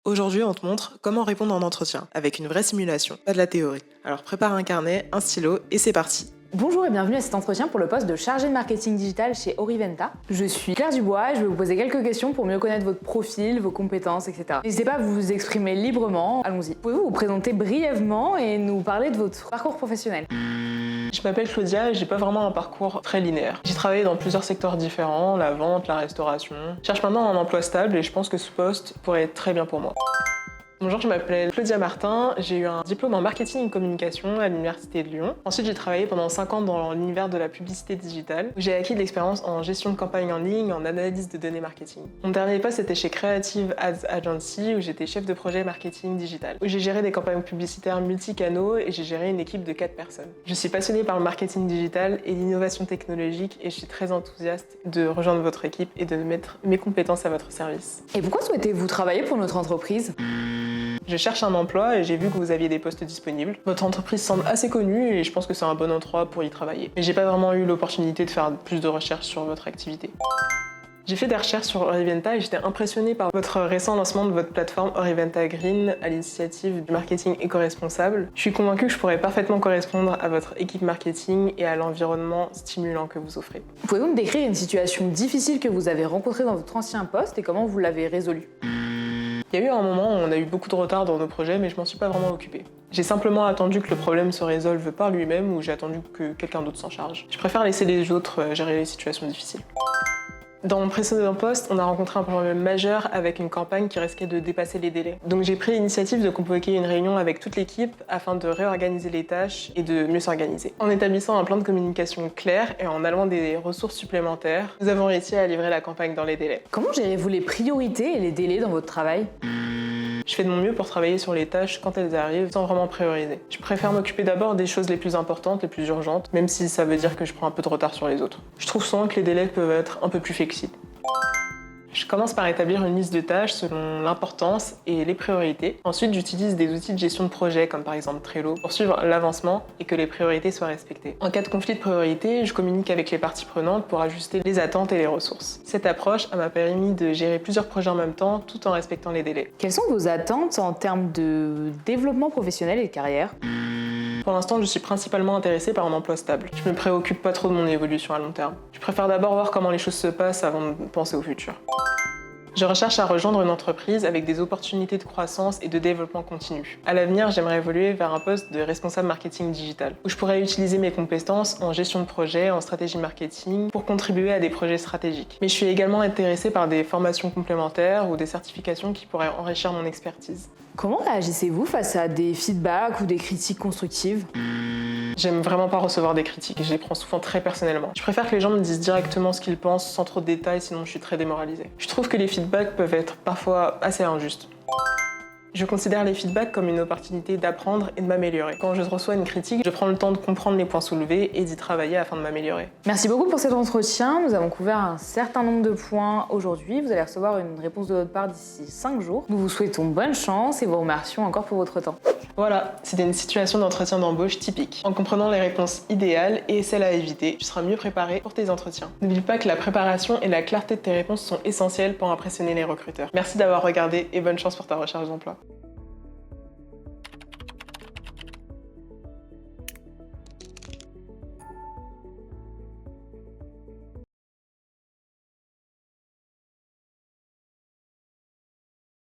Aujourd'hui, on te montre comment répondre en entretien, avec une vraie simulation, pas de la théorie. Alors prépare un carnet, un stylo et c'est parti. Bonjour et bienvenue à cet entretien pour le poste de chargé de marketing digital chez Oriventa. Je suis Claire Dubois et je vais vous poser quelques questions pour mieux connaître votre profil, vos compétences, etc. N'hésitez pas à vous exprimer librement, allons-y. Pouvez-vous vous présenter brièvement et nous parler de votre parcours professionnel? Je m'appelle Claudia et j'ai pas vraiment un parcours très linéaire. J'ai travaillé dans plusieurs secteurs différents, la vente, la restauration. Je cherche maintenant un emploi stable et je pense que ce poste pourrait être très bien pour moi. Bonjour, je m'appelle Claudia Martin, j'ai eu un diplôme en marketing et communication à l'Université de Lyon. Ensuite, j'ai travaillé pendant 5 ans dans l'univers de la publicité digitale, où j'ai acquis de l'expérience en gestion de campagne en ligne et en analyse de données marketing. Mon dernier poste était chez Creative Ads Agency, où j'étais chef de projet marketing digital, où j'ai géré des campagnes publicitaires multicanaux et j'ai géré une équipe de 4 personnes. Je suis passionnée par le marketing digital et l'innovation technologique et je suis très enthousiaste de rejoindre votre équipe et de mettre mes compétences à votre service. Et pourquoi souhaitez-vous travailler pour notre entreprise? Je cherche un emploi et j'ai vu que vous aviez des postes disponibles. Votre entreprise semble assez connue et je pense que c'est un bon endroit pour y travailler. Mais j'ai pas vraiment eu l'opportunité de faire plus de recherches sur votre activité. J'ai fait des recherches sur Oriventa et j'étais impressionnée par votre récent lancement de votre plateforme Oriventa Green à l'initiative du marketing éco-responsable. Je suis convaincue que je pourrais parfaitement correspondre à votre équipe marketing et à l'environnement stimulant que vous offrez. Pouvez-vous me décrire une situation difficile que vous avez rencontrée dans votre ancien poste et comment vous l'avez résolue? Il y a eu un moment où on a eu beaucoup de retard dans nos projets, mais je m'en suis pas vraiment occupée. J'ai simplement attendu que le problème se résolve par lui-même ou j'ai attendu que quelqu'un d'autre s'en charge. Je préfère laisser les autres gérer les situations difficiles. Dans mon précédent poste, on a rencontré un problème majeur avec une campagne qui risquait de dépasser les délais. Donc j'ai pris l'initiative de convoquer une réunion avec toute l'équipe afin de réorganiser les tâches et de mieux s'organiser. En établissant un plan de communication clair et en allouant des ressources supplémentaires, nous avons réussi à livrer la campagne dans les délais. Comment gérez-vous les priorités et les délais dans votre travail? Je fais de mon mieux pour travailler sur les tâches quand elles arrivent sans vraiment prioriser. Je préfère m'occuper d'abord des choses les plus importantes, les plus urgentes, même si ça veut dire que je prends un peu de retard sur les autres. Je trouve souvent que les délais peuvent être un peu plus flexibles. Je commence par établir une liste de tâches selon l'importance et les priorités. Ensuite, j'utilise des outils de gestion de projet comme par exemple Trello pour suivre l'avancement et que les priorités soient respectées. En cas de conflit de priorité, je communique avec les parties prenantes pour ajuster les attentes et les ressources. Cette approche m'a permis de gérer plusieurs projets en même temps tout en respectant les délais. Quelles sont vos attentes en termes de développement professionnel et de carrière? Pour l'instant, je suis principalement intéressée par un emploi stable. Je me préoccupe pas trop de mon évolution à long terme. Je préfère d'abord voir comment les choses se passent avant de penser au futur. Je recherche à rejoindre une entreprise avec des opportunités de croissance et de développement continu. À l'avenir, j'aimerais évoluer vers un poste de responsable marketing digital, où je pourrais utiliser mes compétences en gestion de projet, en stratégie marketing, pour contribuer à des projets stratégiques. Mais je suis également intéressée par des formations complémentaires ou des certifications qui pourraient enrichir mon expertise. Comment réagissez-vous face à des feedbacks ou des critiques constructives? J'aime vraiment pas recevoir des critiques et je les prends souvent très personnellement. Je préfère que les gens me disent directement ce qu'ils pensent sans trop de détails, sinon je suis très démoralisée. Je trouve que les feedbacks peuvent être parfois assez injustes. Je considère les feedbacks comme une opportunité d'apprendre et de m'améliorer. Quand je reçois une critique, je prends le temps de comprendre les points soulevés et d'y travailler afin de m'améliorer. Merci beaucoup pour cet entretien. Nous avons couvert un certain nombre de points aujourd'hui. Vous allez recevoir une réponse de notre part d'ici 5 jours. Nous vous souhaitons bonne chance et vous remercions encore pour votre temps. Voilà, c'était une situation d'entretien d'embauche typique. En comprenant les réponses idéales et celles à éviter, tu seras mieux préparé pour tes entretiens. N'oublie pas que la préparation et la clarté de tes réponses sont essentielles pour impressionner les recruteurs. Merci d'avoir regardé et bonne chance pour ta recherche d'emploi.